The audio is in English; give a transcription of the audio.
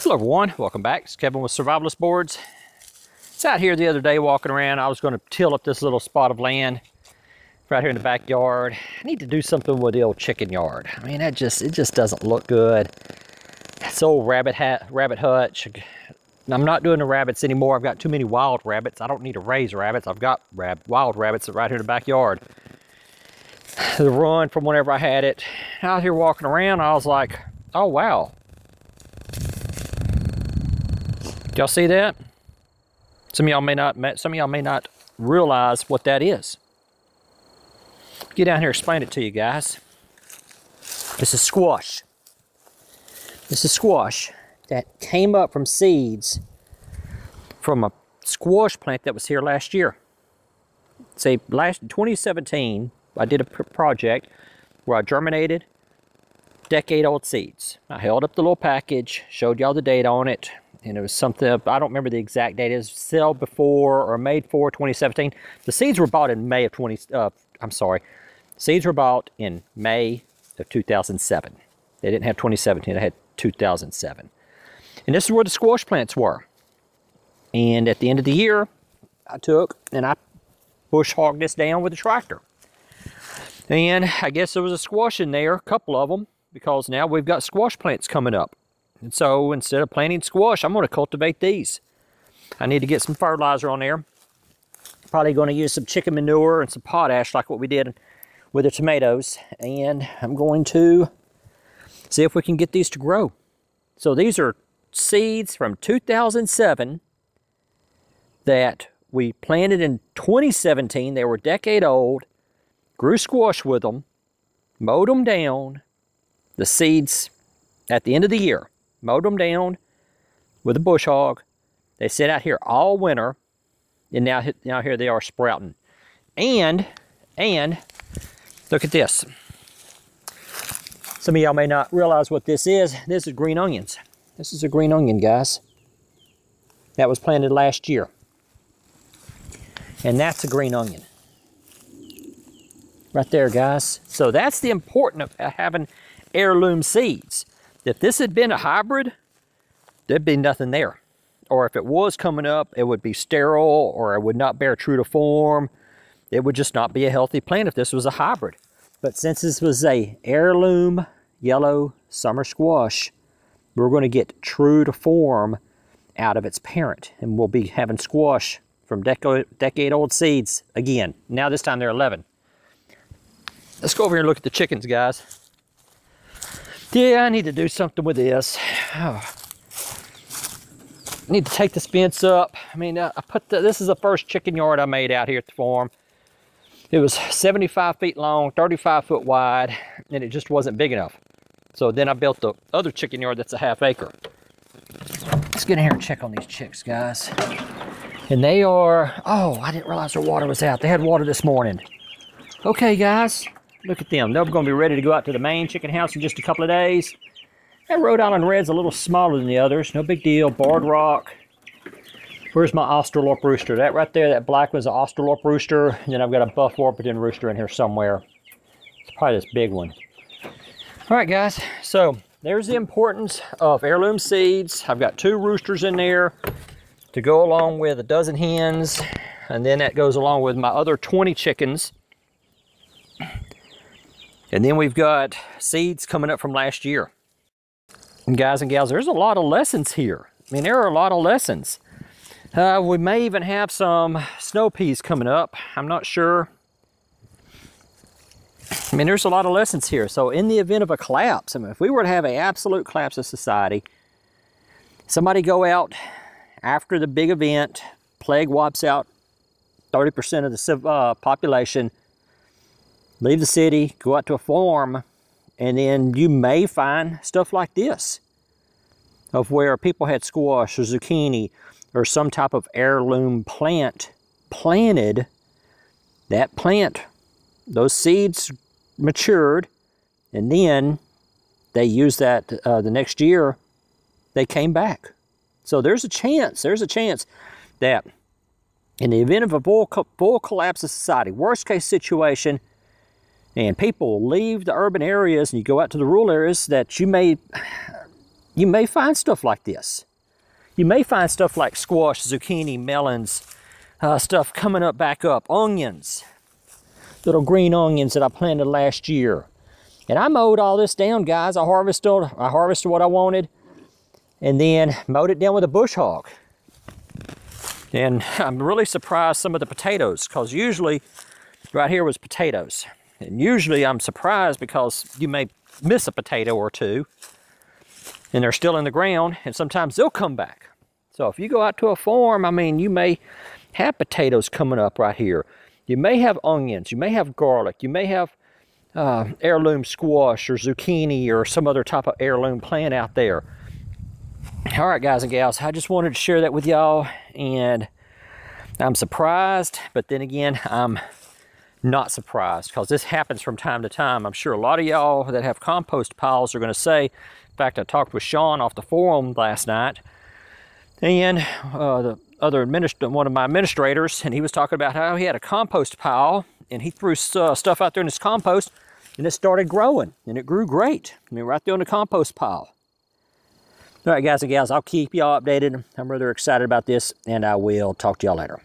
Hello everyone, welcome back. It's Kevin with Survivalist Boards. It's out here the other day walking around. I was going to till up this little spot of land right here in the backyard. I need to do something with the old chicken yard. I mean, it just doesn't look good. It's old rabbit hutch. I'm not doing the rabbits anymore. I've got too many wild rabbits. I don't need to raise rabbits. I've got wild rabbits right here in the backyard. The run from whenever I had it. Out here walking around, I was like, oh wow. Y'all see that? Some of y'all may not realize what that is. Get down here and explain it to you guys. This is squash. This is squash that came up from seeds from a squash plant that was here last year. Say last 2017, I did a project where I germinated decade-old seeds. I held up the little package, showed y'all the date on it. And it was something, I don't remember the exact date. It was sold before or made for 2017. The seeds were bought in May of seeds were bought in May of 2007. They didn't have 2017, they had 2007. And this is where the squash plants were. And at the end of the year, I took and I bush hogged this down with a tractor. And I guess there was a squash in there, a couple of them, because now we've got squash plants coming up. And so instead of planting squash, I'm going to cultivate these. I need to get some fertilizer on there. Probably going to use some chicken manure and some potash like what we did with the tomatoes. And I'm going to see if we can get these to grow. So these are seeds from 2007 that we planted in 2017. They were a decade old. Grew squash with them. Mowed them down. The seeds at the end of the year. Mowed them down with a bush hog. They sit out here all winter, and now here they are sprouting. And look at this. Some of y'all may not realize what this is. This is green onions. This is a green onion, guys. That was planted last year. And that's a green onion. Right there, guys. So that's the importance of having heirloom seeds. If this had been a hybrid, there'd be nothing there. Or if it was coming up, it would be sterile, or it would not bear true to form. It would just not be a healthy plant if this was a hybrid. But since this was a heirloom yellow summer squash, we're going to get true to form out of its parent. And we'll be having squash from decade-old seeds again. Now this time they're 11. Let's go over here and look at the chickens, guys. Yeah, I need to do something with this. Oh. I need to take this fence up. I mean, this is the first chicken yard I made out here at the farm. It was 75 feet long, 35 foot wide, and it just wasn't big enough. So then I built the other chicken yard that's a half acre. Let's get in here and check on these chicks, guys. And they are, oh, I didn't realize their water was out. They had water this morning. Okay, guys. Look at them. They're going to be ready to go out to the main chicken house in just a couple of days. That Rhode Island Red's a little smaller than the others. No big deal. Barred Rock. Where's my Australorp rooster? That right there, that black one's an Australorp rooster. And then I've got a Buff Orpington rooster in here somewhere. It's probably this big one. All right, guys. So there's the importance of heirloom seeds. I've got 2 roosters in there to go along with a dozen hens. And then that goes along with my other 20 chickens. And then we've got seeds coming up from last year. And guys and gals, there's a lot of lessons here. I mean, there are a lot of lessons. We may even have some snow peas coming up. I'm not sure. I mean, there's a lot of lessons here. So in the event of a collapse, I mean, if we were to have an absolute collapse of society, somebody go out after the big event, plague wipes out 30% of the population, leave the city, go out to a farm, and then you may find stuff like this, of where people had squash or zucchini or some type of heirloom plant planted. That plant, those seeds matured, and then they used that the next year, they came back. So there's a chance that in the event of a full collapse of society, worst case situation, and people leave the urban areas and you go out to the rural areas, that you may you may find stuff like this. You may find stuff like squash, zucchini, melons, stuff coming up back up, onions, little green onions that I planted last year. And I mowed all this down, guys. I harvested what I wanted and then mowed it down with a bush hog. And I'm really surprised some of the potatoes, because usually right here was potatoes. And usually I'm surprised because you may miss a potato or two and they're still in the ground, and sometimes they'll come back. So if you go out to a farm, I mean, you may have potatoes coming up right here. You may have onions, you may have garlic, you may have heirloom squash or zucchini or some other type of heirloom plant out there. All right, guys and gals, I just wanted to share that with y'all, and I'm surprised, but then again, I'm not surprised, because this happens from time to time. I'm sure a lot of y'all that have compost piles are going to say, in fact, I talked with Sean off the forum last night, and one of my administrators, and he was talking about how he had a compost pile, and he threw stuff out there in his compost, and it started growing, and it grew great. I mean, right there on the compost pile. All right, guys and gals, I'll keep y'all updated. I'm rather excited about this, and I will talk to y'all later.